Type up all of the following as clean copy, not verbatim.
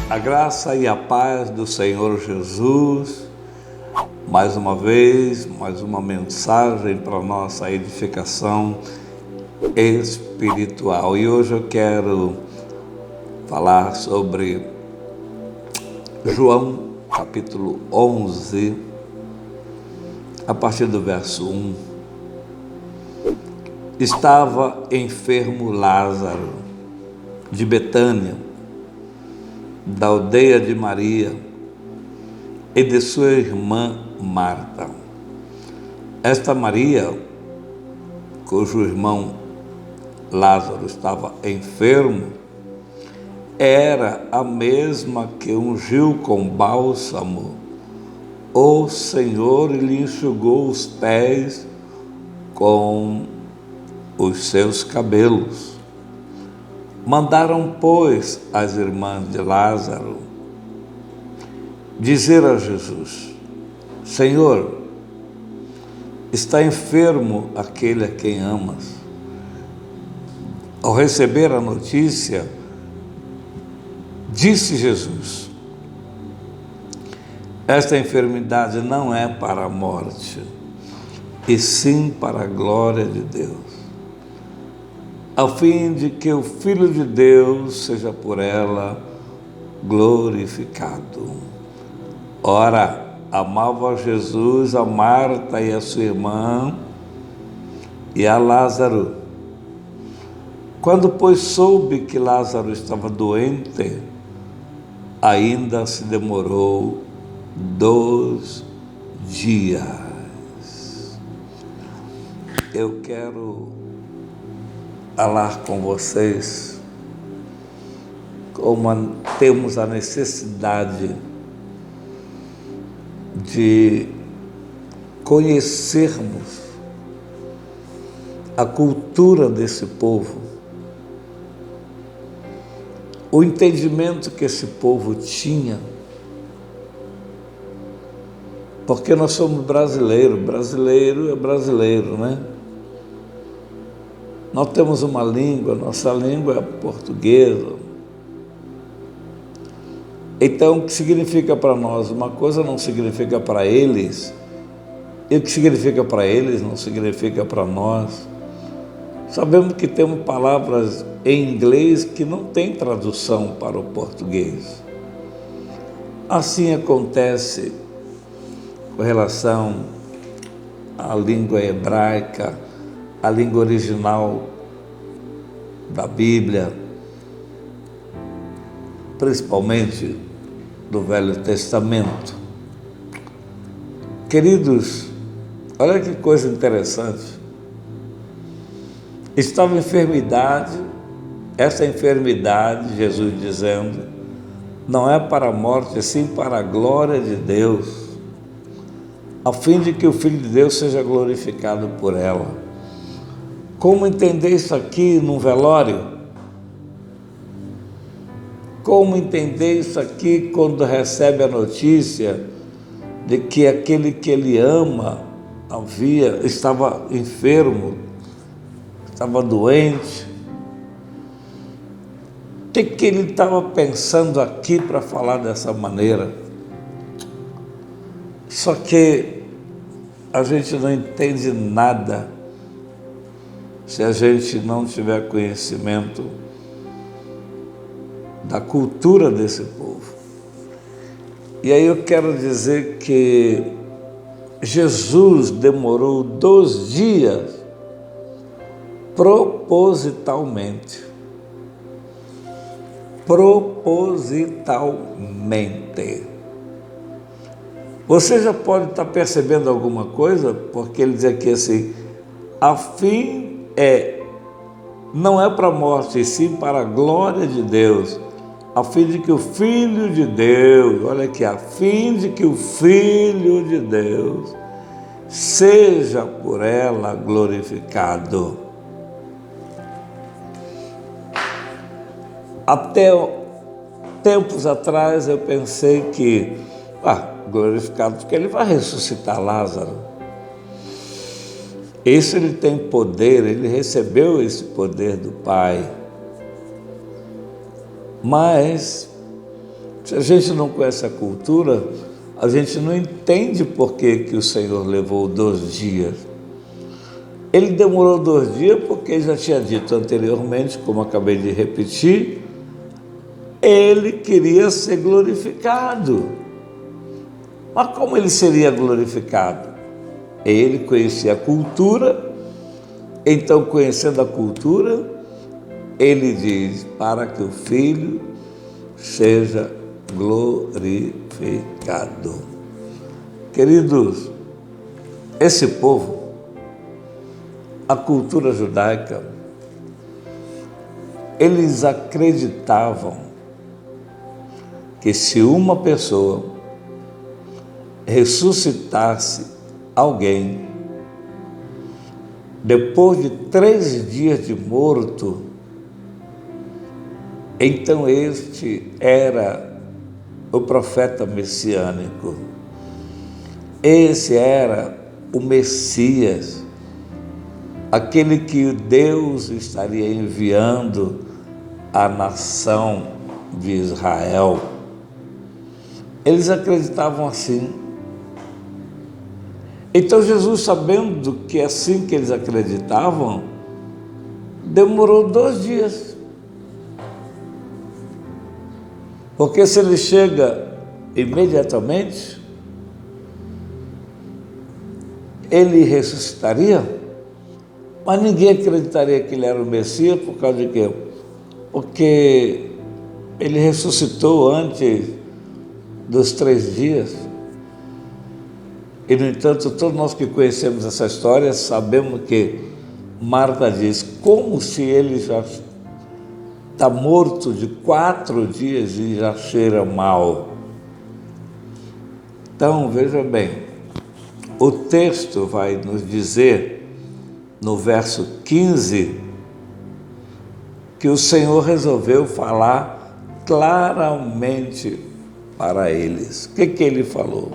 A graça e a paz do Senhor Jesus, mais uma vez, mais uma mensagem para nossa edificação espiritual. E hoje eu quero falar sobre João, capítulo 11, a partir do verso 1. Estava enfermo Lázaro, de Betânia, da aldeia de Maria e de sua irmã Marta. Esta Maria, cujo irmão Lázaro estava enfermo, era a mesma que ungiu com bálsamo o Senhor e lhe enxugou os pés com os seus cabelos. Mandaram, pois, as irmãs de Lázaro dizer a Jesus: Senhor, está enfermo aquele a quem amas. Ao receber a notícia, disse Jesus: esta enfermidade não é para a morte, e sim para a glória de Deus, a fim de que o Filho de Deus seja por ela glorificado. Ora, amava Jesus a Marta e a sua irmã e a Lázaro. Quando, pois, soube que Lázaro estava doente, ainda se demorou 2 dias. Eu quero falar com vocês como temos a necessidade de conhecermos a cultura desse povo, o entendimento que esse povo tinha, porque nós somos brasileiros, brasileiro é brasileiro, né? Nós temos uma língua, nossa língua é portuguesa. Então, o que significa para nós uma coisa não significa para eles, e o que significa para eles não significa para nós. Sabemos que temos palavras em inglês que não tem tradução para o português. Assim acontece com relação à língua hebraica, a língua original da Bíblia, principalmente do Velho Testamento. Queridos, olha que coisa interessante. Estava enfermidade, essa enfermidade, Jesus dizendo, não é para a morte, sim para a glória de Deus, a fim de que o Filho de Deus seja glorificado por ela. Como entender isso aqui num velório? Como entender isso aqui quando recebe a notícia de que aquele que ele ama estava enfermo, estava doente? O que ele estava pensando aqui para falar dessa maneira? Só que a gente não entende nada se a gente não tiver conhecimento da cultura desse povo. E aí eu quero dizer que Jesus demorou 2 dias propositalmente. Você já pode estar percebendo alguma coisa, porque ele diz aqui assim, a fim não é para a morte, e sim para a glória de Deus, a fim de que o Filho de Deus, olha aqui, a fim de que o Filho de Deus seja por ela glorificado. Até tempos atrás eu pensei que, glorificado porque ele vai ressuscitar Lázaro. Esse ele tem poder, ele recebeu esse poder do Pai. Mas Se a gente não conhece a cultura, a gente não entende por que o Senhor levou 2 dias. Ele demorou 2 dias porque ele já tinha dito anteriormente, como acabei de repetir, ele queria ser glorificado. Mas como ele seria glorificado? Ele conhecia a cultura, então, conhecendo a cultura, ele diz, para que o Filho seja glorificado. Queridos, esse povo, a cultura judaica, eles acreditavam que se uma pessoa ressuscitasse alguém depois de 3 dias de morto, então este era o profeta messiânico. Esse era o Messias, aquele que Deus estaria enviando à nação de Israel. Eles acreditavam assim. Então Jesus, sabendo que é assim que eles acreditavam, demorou 2 dias. Porque se ele chega imediatamente, ele ressuscitaria, mas ninguém acreditaria que ele era o Messias por causa de quê? Porque ele ressuscitou antes dos 3 dias. E, no entanto, todos nós que conhecemos essa história sabemos que Marta diz, como se ele já está morto de 4 dias e já cheira mal. Então, veja bem, o texto vai nos dizer, no verso 15, que o Senhor resolveu falar claramente para eles. O que ele falou?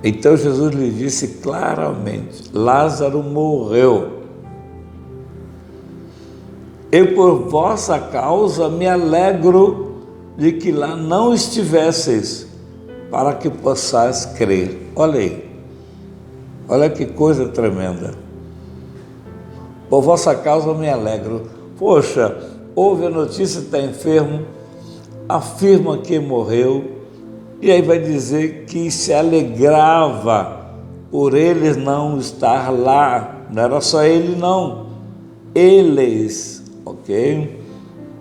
Então Jesus lhe disse claramente, Lázaro morreu. E por vossa causa me alegro de que lá não estivesseis, para que possais crer. Olha aí, olha que coisa tremenda. Por vossa causa me alegro. Poxa, ouve a notícia, está enfermo, afirma que morreu, e aí vai dizer que se alegrava por eles não estar lá. Não era só ele, não. Eles, ok?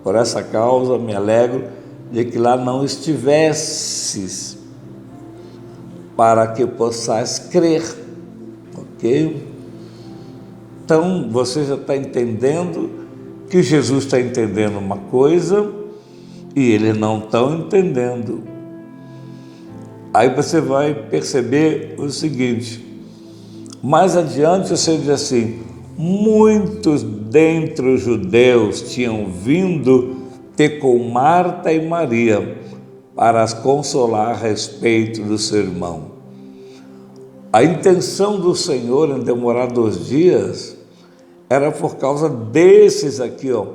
Por essa causa me alegro de que lá não estivesses, para que possais crer, ok? Então, você já está entendendo que Jesus está entendendo uma coisa e eles não estão entendendo. Aí você vai perceber o seguinte, mais adiante você diz assim, muitos dentre os judeus tinham vindo ter com Marta e Maria para as consolar a respeito do seu irmão. A intenção do Senhor em demorar 2 dias era por causa desses aqui, ó,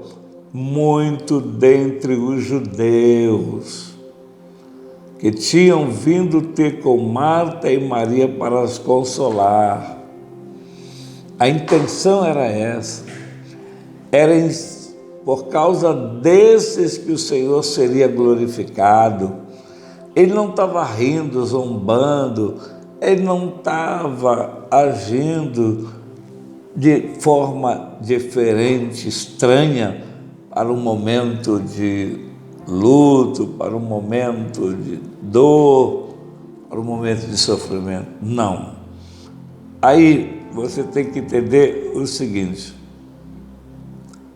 muito dentre os judeus que tinham vindo ter com Marta e Maria para as consolar. A intenção era essa, era por causa desses que o Senhor seria glorificado. Ele não estava rindo, zombando, ele não estava agindo de forma diferente, estranha, para um momento de luto, para um momento de dor, para um momento de sofrimento. Não. Aí você tem que entender o seguinte,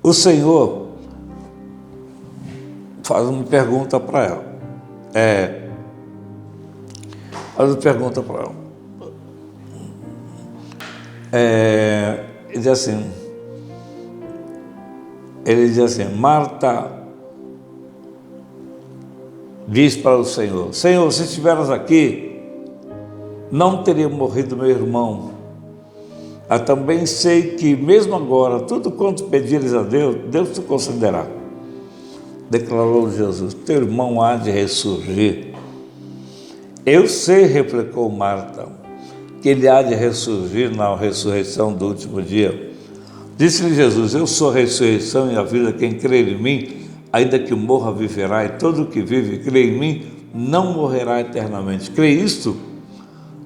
o Senhor faz uma pergunta para ela. Faz uma pergunta para ela. Ele diz assim, Marta diz para o Senhor, Senhor, se estiveras aqui, não teria morrido meu irmão. Eu também sei que mesmo agora, tudo quanto pedires a Deus, Deus te concederá. declarou Jesus, teu irmão há de ressurgir. Eu sei, replicou Marta, que ele há de ressurgir na ressurreição do último dia. Disse-lhe Jesus, eu sou a ressurreição e a vida, quem crer em mim, ainda que morra, viverá, e todo o que vive e crê em mim, não morrerá eternamente. Crê isto?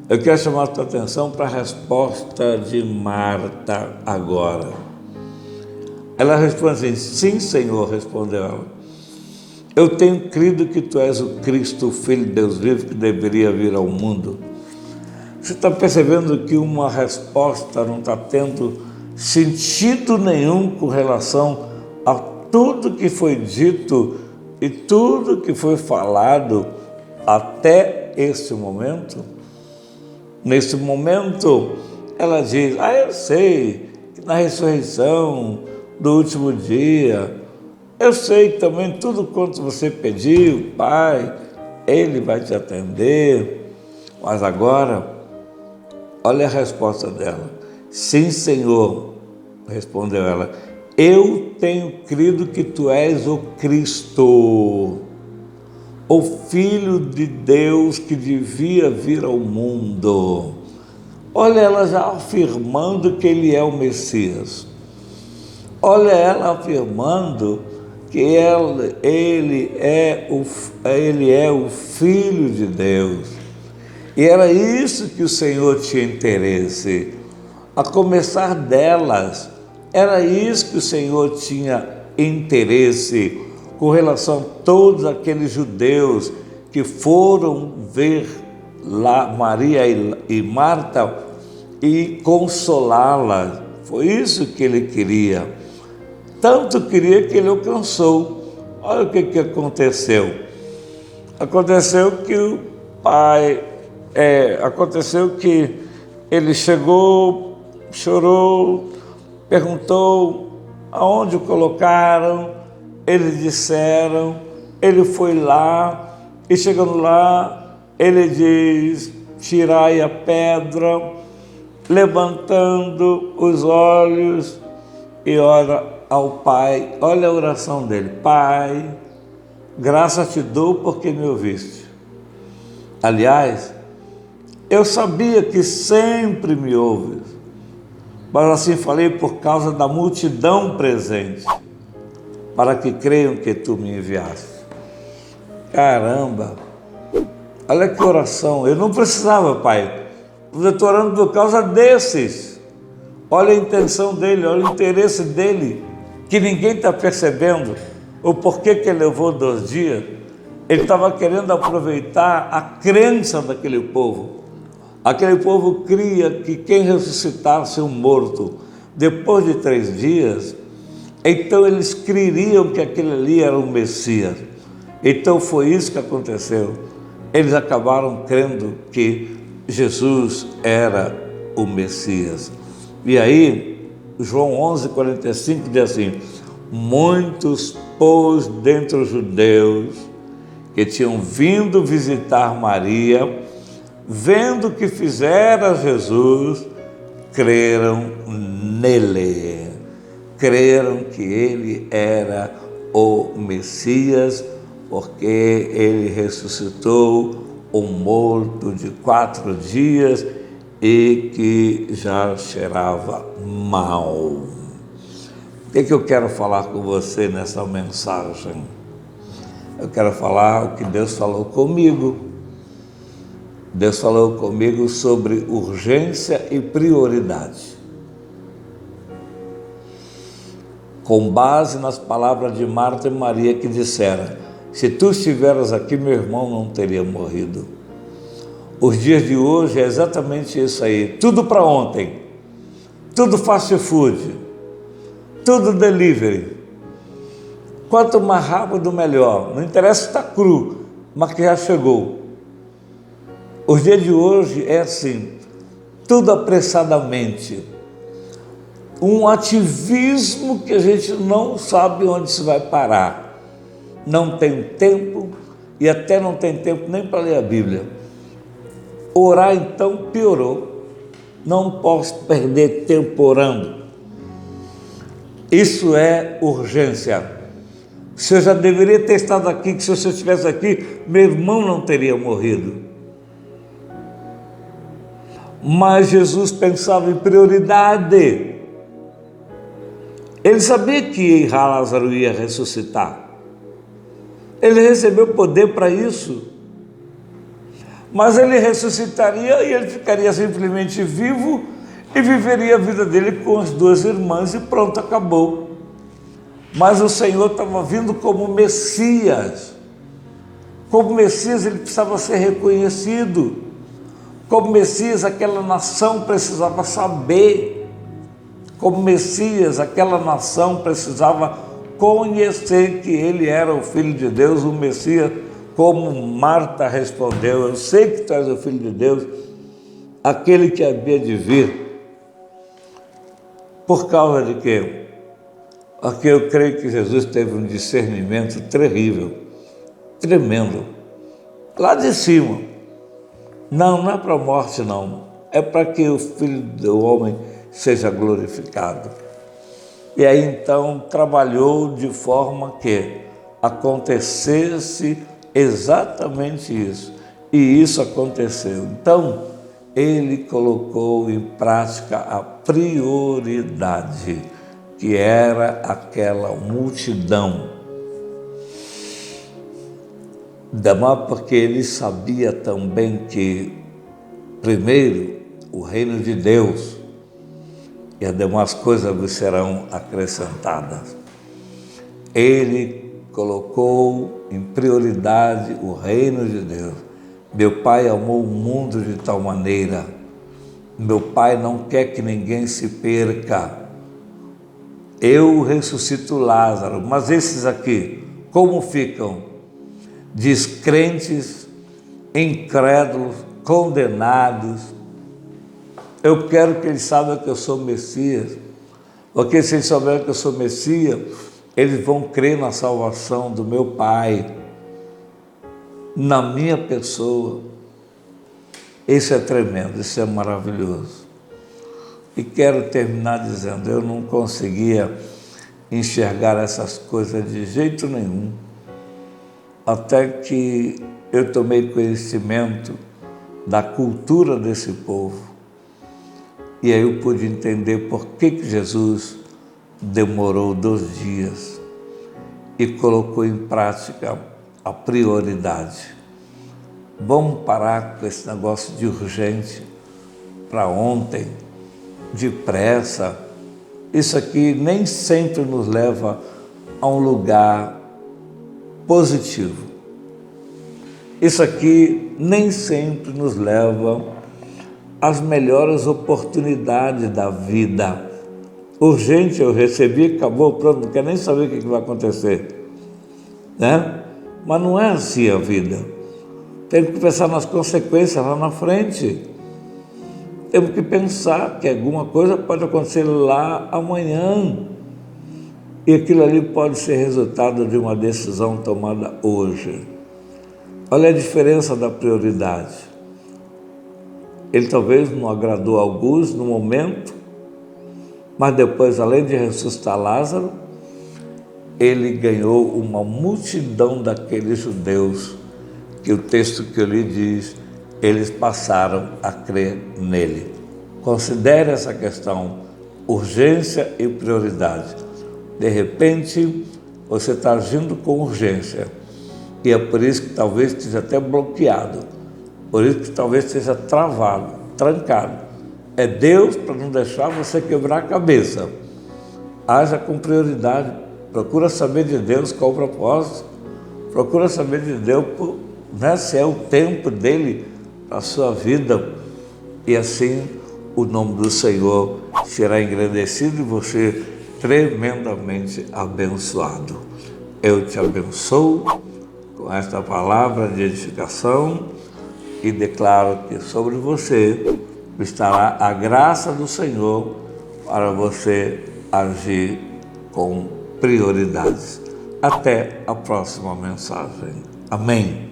Eu quero chamar a tua atenção para a resposta de Marta agora. Ela responde assim, sim, Senhor, respondeu ela. Eu tenho crido que tu és o Cristo, o Filho de Deus vivo, que deveria vir ao mundo. Você está percebendo que uma resposta não está tendo sentido nenhum com relação a tudo que foi dito e tudo que foi falado até esse momento? Nesse momento, ela diz, eu sei que na ressurreição do último dia, eu sei também tudo quanto você pediu, Pai, Ele vai te atender. Mas agora, olha a resposta dela. Sim, Senhor, respondeu ela, eu tenho crido que tu és o Cristo, o Filho de Deus que devia vir ao mundo. Olha ela já afirmando que Ele é o Messias. Olha ela afirmando que ele é o Filho de Deus. E era isso que o Senhor tinha interesse. A começar delas, era isso que o Senhor tinha interesse com relação a todos aqueles judeus que foram ver lá Maria e Marta e consolá-las. Foi isso que ele queria. Tanto queria que ele alcançou. Olha o que aconteceu. Aconteceu que o pai, aconteceu que ele chegou, chorou, perguntou aonde o colocaram, eles disseram, ele foi lá, e chegando lá, ele diz, tirai a pedra, levantando os olhos e ora ao Pai, olha a oração dele, Pai, graças te dou porque me ouviste. Aliás, eu sabia que sempre me ouves, mas assim falei por causa da multidão presente, para que creiam que tu me enviaste. Caramba, olha que oração, eu não precisava, Pai, eu estou orando por causa desses. Olha a intenção dele, olha o interesse dele, que ninguém está percebendo o porquê que ele levou 2 dias. Ele estava querendo aproveitar a crença daquele povo. Aquele povo cria que quem ressuscitasse um morto depois de 3 dias, então eles creriam que aquele ali era o Messias. Então foi isso que aconteceu. Eles acabaram crendo que Jesus era o Messias. E aí, João 11:45 diz assim, muitos, pois, dentre os judeus que tinham vindo visitar Maria, vendo o que fizera Jesus, creram nele, creram que ele era o Messias, porque ele ressuscitou um morto de 4 dias e que já cheirava mal. O que eu quero falar com você nessa mensagem? Eu quero falar o que Deus falou comigo. Deus falou comigo sobre urgência e prioridade. Com base nas palavras de Marta e Maria que disseram, se tu estiveras aqui, meu irmão não teria morrido. Os dias de hoje é exatamente isso aí, tudo para ontem, tudo fast food, tudo delivery. Quanto mais rápido, melhor. Não interessa se está cru, mas que já chegou. Os dias de hoje é assim, tudo apressadamente. Um ativismo que a gente não sabe onde se vai parar. Não tem tempo e até não tem tempo nem para ler a Bíblia. Orar então piorou. Não posso perder tempo orando. Isso é urgência. que se eu já deveria ter estado aqui, que se eu estivesse aqui, meu irmão não teria morrido. Mas Jesus pensava em prioridade. Ele sabia que Lázaro ia ressuscitar. Ele recebeu poder para isso. Mas ele ressuscitaria e ele ficaria simplesmente vivo e viveria a vida dele com as duas irmãs e pronto, acabou. Mas o Senhor estava vindo como Messias. Como Messias ele precisava ser reconhecido. Como Messias aquela nação precisava saber. Como Messias aquela nação precisava conhecer que ele era o Filho de Deus, o Messias, como Marta respondeu: eu sei que tu és o Filho de Deus, aquele que havia de vir. Por causa de quê? Porque eu creio que Jesus teve um discernimento terrível, tremendo, lá de cima. Não é para a morte, não. É para que o Filho do Homem seja glorificado. E aí então trabalhou de forma que acontecesse exatamente isso. E isso aconteceu. Então, ele colocou em prática a prioridade, que era aquela multidão. Porque ele sabia também que, primeiro, o reino de Deus e as demais coisas lhe serão acrescentadas. Ele colocou em prioridade o reino de Deus. Meu Pai amou o mundo de tal maneira. Meu Pai não quer que ninguém se perca. Eu ressuscito Lázaro, mas esses aqui, como ficam? Descrentes, incrédulos, condenados. Eu quero que eles saibam que eu sou Messias, porque se eles souberem que eu sou Messias, eles vão crer na salvação do meu Pai, na minha pessoa. Isso é tremendo, isso é maravilhoso. E quero terminar dizendo, eu não conseguia enxergar essas coisas de jeito nenhum, até que eu tomei conhecimento da cultura desse povo. E aí eu pude entender por que Jesus demorou 2 dias e colocou em prática a prioridade. Vamos parar com esse negócio de urgente para ontem, depressa. Isso aqui nem sempre nos leva a um lugar positivo. Isso aqui nem sempre nos leva às melhores oportunidades da vida. Urgente, eu recebi, acabou, pronto, não quero nem saber o que vai acontecer, né? Mas não é assim a vida. Temos que pensar nas consequências lá na frente. Temos que pensar que alguma coisa pode acontecer lá amanhã. E aquilo ali pode ser resultado de uma decisão tomada hoje. Olha a diferença da prioridade. Ele talvez não agradou a alguns no momento, mas depois, além de ressuscitar Lázaro, ele ganhou uma multidão daqueles judeus, que o texto que eu lhe diz, eles passaram a crer nele. Considere essa questão, urgência e prioridade. De repente, você está agindo com urgência, e é por isso que talvez esteja até bloqueado, por isso que talvez esteja travado, trancado. É Deus para não deixar você quebrar a cabeça. Haja com prioridade, procura saber de Deus qual o propósito, procura saber de Deus, né, se é o tempo dele para a sua vida, e assim o nome do Senhor será engrandecido e você tremendamente abençoado. Eu te abençoo com esta palavra de edificação e declaro que sobre você estará a graça do Senhor para você agir com prioridades. Até a próxima mensagem. Amém.